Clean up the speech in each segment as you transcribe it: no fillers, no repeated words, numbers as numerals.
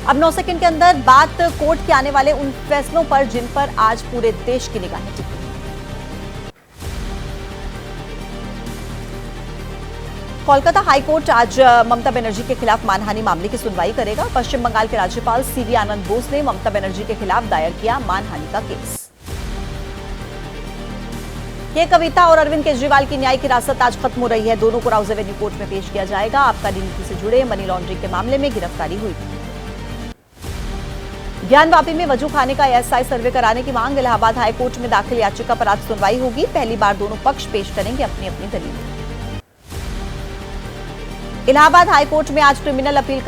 अब 9 सेकंड के अंदर बात कोर्ट के आने वाले उन फैसलों पर जिन पर आज पूरे देश की निगाहें टिकी। कोलकाता हाईकोर्ट आज ममता बनर्जी के खिलाफ मानहानि मामले की सुनवाई करेगा। पश्चिम बंगाल के राज्यपाल सीवी आनंद बोस ने ममता बनर्जी के खिलाफ दायर किया मानहानि का केस। के कविता और अरविंद केजरीवाल की न्यायिक हिरासत आज खत्म हो रही है। दोनों को राउज एवेन्यू कोर्ट में पेश किया जाएगा। आबकारी नीति से जुड़े मनी लॉन्ड्रिंग के मामले में गिरफ्तारी हुई थी। ज्ञानवापी में वजू खाने का एएसआई सर्वे कराने की मांग। इलाहाबाद हाईकोर्ट में दाखिल याचिका पर आज सुनवाई होगी। पहली बार दोनों पक्ष पेश करेंगे अपनी अपनी दलील। इलाहाबाद हाईकोर्ट में आज क्रिमिनल अपील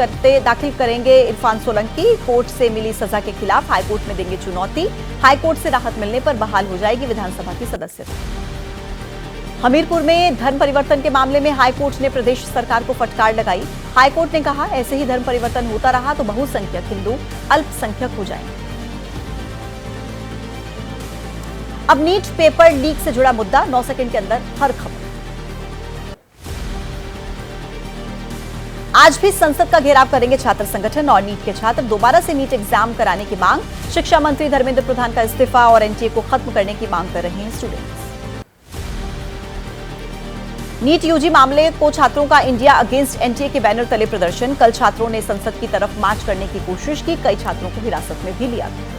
दाखिल करेंगे इरफान सोलंकी। कोर्ट से मिली सजा के खिलाफ हाईकोर्ट में देंगे चुनौती। हाईकोर्ट से राहत मिलने पर बहाल हो जाएगी विधानसभा की सदस्यता। हमीरपुर में धर्म परिवर्तन के मामले में हाईकोर्ट ने प्रदेश सरकार को फटकार लगाई। हाईकोर्ट ने कहा, ऐसे ही धर्म परिवर्तन होता रहा तो बहुसंख्यक हिंदू अल्पसंख्यक हो जाएंगे। अब नीट पेपर लीक से जुड़ा मुद्दा, 9 सेकंड के अंदर हर खबर। आज भी संसद का घेराव करेंगे छात्र संगठन और नीट के छात्र। दोबारा से नीट एग्जाम कराने की मांग। शिक्षा मंत्री धर्मेंद्र प्रधान का इस्तीफा और एनटीए को खत्म करने की मांग कर रहे हैं स्टूडेंट्स। नीट यूजी मामले को छात्रों का इंडिया अगेंस्ट एनटीए के बैनर तले प्रदर्शन। कल छात्रों ने संसद की तरफ मार्च करने की कोशिश की। कई छात्रों को हिरासत में भी लिया गया।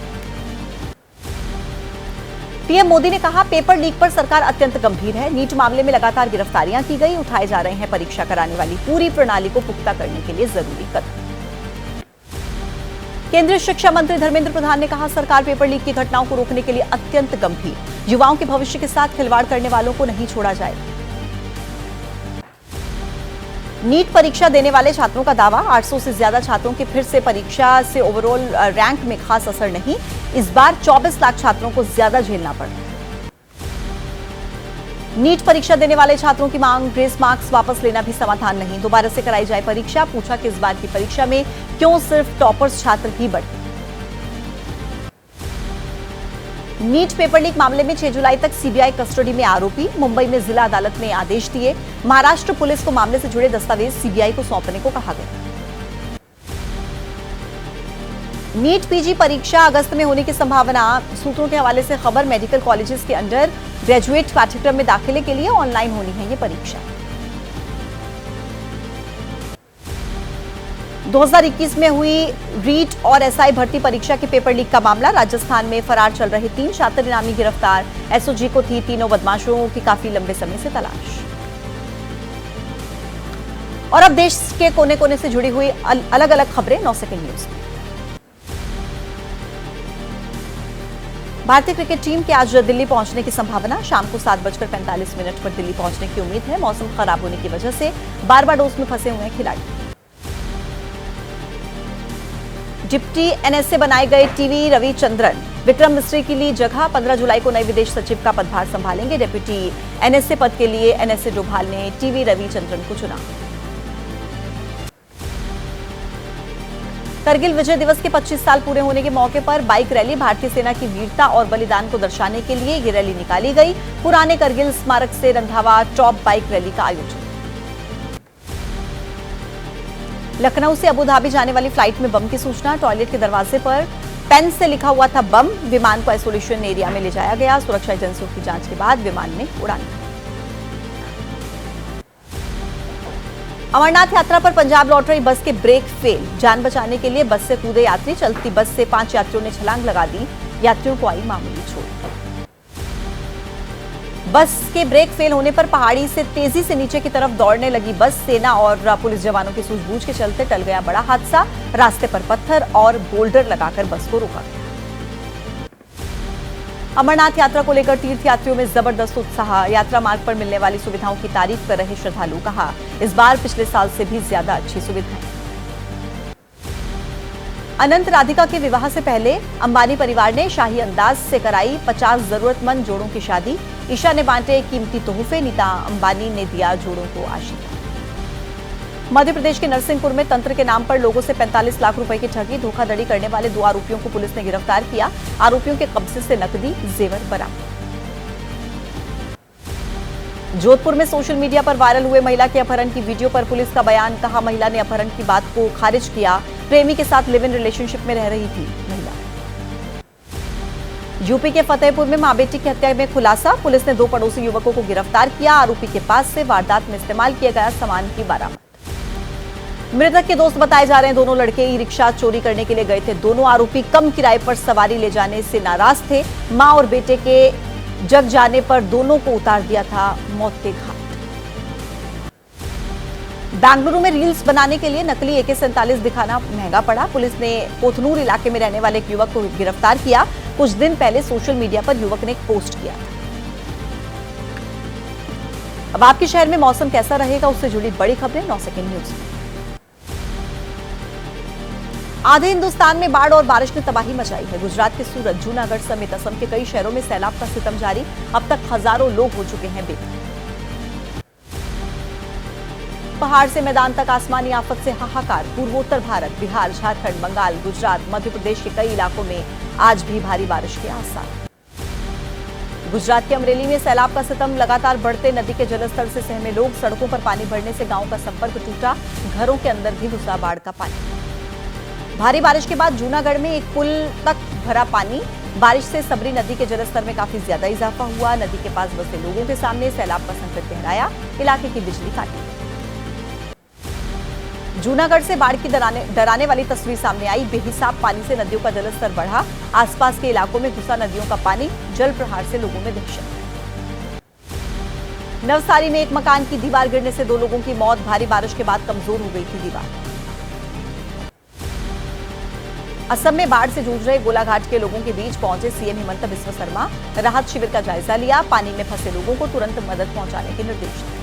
पीएम मोदी ने कहा, पेपर लीक पर सरकार अत्यंत गंभीर है। नीट मामले में लगातार गिरफ्तारियां की गई। उठाए जा रहे हैं परीक्षा कराने वाली पूरी प्रणाली को पुख्ता करने के लिए जरूरी कदम। केंद्रीय शिक्षा मंत्री धर्मेंद्र प्रधान ने कहा, सरकार पेपर लीक की घटनाओं को रोकने के लिए अत्यंत गंभीर। युवाओं के भविष्य के साथ खिलवाड़ करने वालों को नहीं छोड़ा जाएगा। नीट परीक्षा देने वाले छात्रों का दावा, 800 से ज्यादा छात्रों के फिर से परीक्षा से ओवरऑल रैंक में खास असर नहीं। इस बार 24 लाख छात्रों को ज्यादा झेलना पड़ा। नीट परीक्षा देने वाले छात्रों की मांग, ग्रेस मार्क्स वापस लेना भी समाधान नहीं। दोबारा से कराई जाए परीक्षा। पूछा कि इस बार की परीक्षा में क्यों सिर्फ टॉपर्स छात्र ही बढ़े। नीट पेपर लीक मामले में 6 जुलाई तक सीबीआई कस्टडी में आरोपी। मुंबई में जिला अदालत ने आदेश दिए। महाराष्ट्र पुलिस को मामले से जुड़े दस्तावेज सीबीआई को सौंपने को कहा गया। नीट पीजी परीक्षा अगस्त में होने की संभावना। सूत्रों के हवाले से खबर, मेडिकल कॉलेजेस के अंडर ग्रेजुएट पाठ्यक्रम में दाखिले के लिए ऑनलाइन होनी है ये परीक्षा। 2021 में हुई रीट और एसआई भर्ती परीक्षा के पेपर लीक का मामला। राजस्थान में फरार चल रहे 3 छात्र इनामी गिरफ्तार। एसओजी को थी तीनों बदमाशों की काफी लंबे समय से तलाश। और अब देश के कोने कोने से जुड़ी हुई अलग अलग खबरें 9 सेकंड न्यूज में। भारतीय क्रिकेट टीम के आज दिल्ली पहुंचने की संभावना। शाम को 7:45 पर दिल्ली पहुंचने की उम्मीद है। मौसम खराब होने की वजह से बारबाडोस में फंसे हुए हैं खिलाड़ी। डिप्टी एनएसए बनाए गए टीवी रविचंद्रन विक्रम मिस्त्री के लिए जगह। 15 जुलाई को नए विदेश सचिव का पदभार संभालेंगे। डिप्टी एनएसए पद के लिए एनएसए डोभाल ने टीवी रविचंद्रन को चुना। करगिल विजय दिवस के 25 साल पूरे होने के मौके पर बाइक रैली। भारतीय सेना की वीरता और बलिदान को दर्शाने के लिए ये रैली निकाली गई। पुराने करगिल स्मारक से रंधावा टॉप बाइक रैली का आयोजन। लखनऊ से अबुधाबी जाने वाली फ्लाइट में बम की सूचना। टॉयलेट के दरवाजे पर पेन से लिखा हुआ था बम। विमान को आइसोलेशन एरिया में ले जाया गया। सुरक्षा एजेंसियों की जांच के बाद विमान ने उड़ान भरी। अमरनाथ यात्रा पर पंजाब लौट रही बस के ब्रेक फेल। जान बचाने के लिए बस से कूदे यात्री। चलती बस से 5 यात्रियों ने छलांग लगा दी। यात्रियों को आई मामूली चोट। बस के ब्रेक फेल होने पर पहाड़ी से तेजी से नीचे की तरफ दौड़ने लगी बस। सेना और पुलिस जवानों की सूझबूझ के चलते टल गया बड़ा हादसा। रास्ते पर पत्थर और बोल्डर लगाकर बस को रोका गया। अमरनाथ यात्रा को लेकर तीर्थयात्रियों में जबरदस्त उत्साह। यात्रा मार्ग पर मिलने वाली सुविधाओं की तारीफ कर रहे श्रद्धालु। कहा, इस बार पिछले साल से भी ज्यादा अच्छी सुविधाएं। अनंत राधिका के विवाह से पहले अंबानी परिवार ने शाही अंदाज से कराई 50 जरूरतमंद जोड़ों की शादी। ईशा ने बांटे कीमती तोहफे। नीता अंबानी ने दिया जोड़ों को आशीर्वाद। मध्य प्रदेश के नरसिंहपुर में तंत्र के नाम पर लोगों से 45 लाख रुपए की ठगी। धोखाधड़ी करने वाले 2 आरोपियों को पुलिस ने गिरफ्तार किया। आरोपियों के कब्जे से नकदी जेवर बरामद। जोधपुर में सोशल मीडिया पर वायरल हुए महिला के अपहरण की वीडियो पर पुलिस का बयान। कहा, महिला ने अपहरण की बात को खारिज किया। प्रेमी के साथ लिव इन रिलेशनशिप में रह रही थी महिला। यूपी के फतेहपुर में मां बेटी की हत्या में खुलासा, पुलिस ने 2 पड़ोसी युवकों को गिरफ्तार किया। आरोपी के पास से वारदात में इस्तेमाल किया गया सामान की बरामद। मृतक के दोस्त बताए जा रहे हैं दोनों लड़के ई रिक्शा चोरी करने के लिए गए थे। दोनों आरोपी कम किराए पर सवारी ले जाने से नाराज थे। मां और बेटे के जग जाने पर दोनों को उतार दिया था मौत के घाट। बेंगलुरु में रील्स बनाने के लिए नकली AK-47 दिखाना महंगा पड़ा। पुलिस ने कोथनूर इलाके में रहने वाले एक युवक को गिरफ्तार किया। कुछ दिन पहले सोशल मीडिया पर युवक ने एक पोस्ट किया था। अब आपके शहर में मौसम कैसा रहेगा, उससे जुड़ी बड़ी खबरें 9 सेकंड न्यूज में। आधे हिंदुस्तान में बाढ़ और बारिश ने तबाही मचाई है। गुजरात के सूरत, जूनागढ़ समेत असम के कई शहरों में सैलाब का सितम जारी। अब तक हजारों लोग हो चुके हैं बेघर। पहाड़ से मैदान तक आसमानी आफत से हाहाकार। पूर्वोत्तर भारत, बिहार, झारखंड, बंगाल, गुजरात, मध्य प्रदेश के कई इलाकों में आज भी भारी बारिश के आसार। गुजरात के अमरेली में सैलाब का सितम लगातार बढ़ते नदी के जलस्तर से सहमे लोग। सड़कों पर पानी बढ़ने से गांव का संपर्क टूटा। घरों के अंदर भी घुसा बाढ़ का पानी। भारी बारिश के बाद जूनागढ़ में एक पुल तक भरा पानी। बारिश से सबरी नदी के जलस्तर में काफी ज्यादा इजाफा हुआ। नदी के पास बसे लोगों के सामने सैलाब का संकट गहराया। इलाके की बिजली काटी। जूनागढ़ से बाढ़ की डराने वाली तस्वीर सामने आई। बेहिसाब पानी से नदियों का जलस्तर बढ़ा। आसपास के इलाकों में घुसा नदियों का पानी। जल प्रहार से लोगों में दहशत। नवसारी में एक मकान की दीवार गिरने से 2 लोगों की मौत। भारी बारिश के बाद कमजोर हो गई थी दीवार। असम में बाढ़ से जूझ रहे गोलाघाट के लोगों के बीच पहुंचे सीएम हिमंता बिस्वा शर्मा। राहत शिविर का जायजा लिया। पानी में फंसे लोगों को तुरंत मदद पहुंचाने के निर्देश दिए।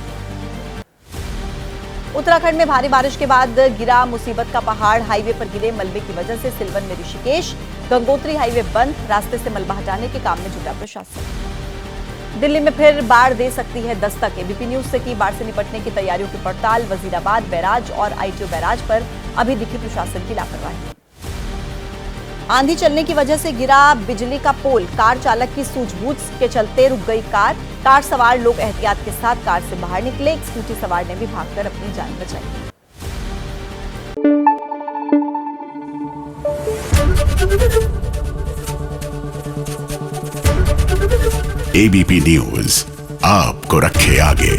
उत्तराखंड में भारी बारिश के बाद गिरा मुसीबत का पहाड़। हाईवे पर गिरे मलबे की वजह से सिलवन में ऋषिकेश, गंगोत्री हाईवे बंद। रास्ते से मलबा हटाने के काम में जुटा प्रशासन। दिल्ली में फिर बाढ़ दे सकती है दस्तक। एबीपी न्यूज से की बाढ़ से निपटने की तैयारियों की पड़ताल। वजीराबाद बैराज और आईटीओ बैराज पर अभी दिखी प्रशासन की लापरवाही। आंधी चलने की वजह से गिरा बिजली का पोल। कार चालक की सूझबूझ के चलते रुक गई कार। कार सवार लोग एहतियात के साथ कार से बाहर निकले। एक स्कूटी सवार ने भी भागकर अपनी जान बचाई। एबीपी न्यूज आपको रखे आगे।